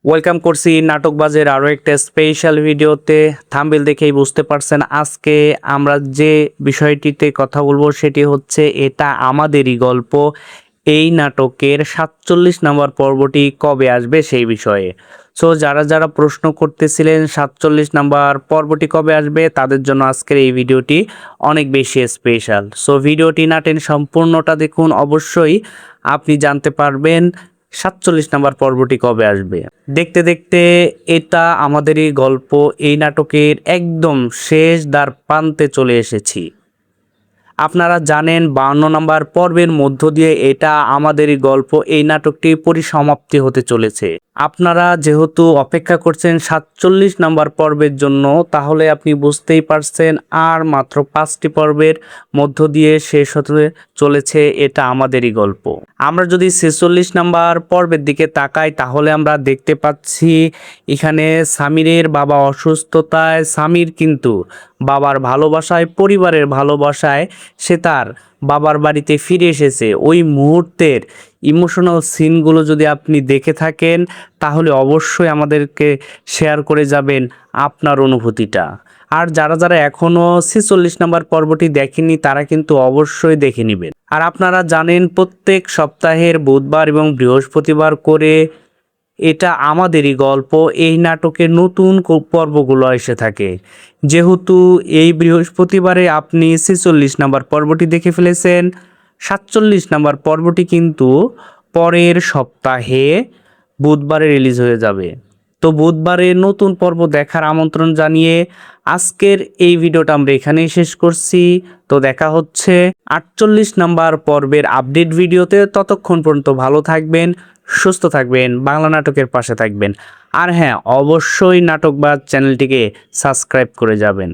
Welcome করছি নাটকবাজের আরও একটা স্পেশাল ভিডিওতে। থাম্বনেল দেখেই বুঝতে পারছেন আজকে আমরা যে বিষয়টিতে কথা বলবো সেটি হচ্ছে এটা আমাদেরই গল্প। এই নাটকের 47 নম্বর পর্বটি কবে আসবে সেই বিষয়ে। সো যারা যারা প্রশ্ন করতেছিলেন 47 নম্বর পর্বটি কবে আসবে তাদের জন্য আজকের এই ভিডিওটি অনেক বেশি স্পেশাল। সো ভিডিওটি না টেনে সম্পূর্ণটা দেখুন, অবশ্যই আপনি জানতে পারবেন 47 নম্বর পর্বটি কবে আসবে। দেখতে দেখতে এটা আমাদেরই গল্প এই নাটকের একদম শেষ দ্বার প্রান্তে চলে এসেছি। আপনারা জানেন 52 নম্বর পর্বের মধ্য দিয়ে এটা আমাদেরই গল্প এই নাটকটি পরিসমাপ্তি হতে চলেছে। আপনারা যেহেতু অপেক্ষা করছেন 47 নম্বর পর্বের জন্য, তাহলে আপনি বুঝতেই পারছেন আর মাত্র 5টি পর্বের মধ্য দিয়ে শেষ হতে চলেছে এটা আমাদেরই গল্প। আমরা যদি 46 নম্বর পর্বের দিকে তাকাই তাহলে আমরা দেখতে পাচ্ছি এখানে সামিরের বাবা অসুস্থতায় সামির কিন্তু বাবার ভালোবাসায়, পরিবারের ভালোবাসায় সে তার বাবার বাড়িতে ফিরে এসেছে। ওই মুহূর্তের ইমোশনাল সিনগুলো যদি আপনি দেখে থাকেন তাহলে অবশ্যই আমাদেরকে শেয়ার করে যাবেন আপনার অনুভূতিটা। আর যারা যারা এখনও 46 নম্বর পর্বটি দেখেনি তারা কিন্তু অবশ্যই দেখে নেবেন। আর আপনারা জানেন প্রত্যেক সপ্তাহের বুধবার এবং বৃহস্পতিবার করে এটা আমাদেরই গল্প এই নাটকের নতুন পর্বগুলো এসে থাকে। যেহেতু এই বৃহস্পতিবারে আপনি 46 নম্বর পর্বটি দেখে ফেলেছেন, 47 নম্বর পর্বটি কিন্তু পরের সপ্তাহে বুধবারে রিলিজ হয়ে যাবে। তো বুধবারে নতুন পর্ব দেখার আমন্ত্রণ জানিয়ে আজকের এই ভিডিওটা আমরা এখানেই শেষ করছি। তো দেখা হচ্ছে 48 নম্বর পর্বের আপডেট ভিডিওতে। ততক্ষণ পর্যন্ত ভালো থাকবেন, সুস্থ থাকবেন, বাংলা নাটকের পাশে থাকবেন। আর হ্যাঁ, অবশ্যই নাটকবাজ চ্যানেলটিকে সাবস্ক্রাইব করে যাবেন।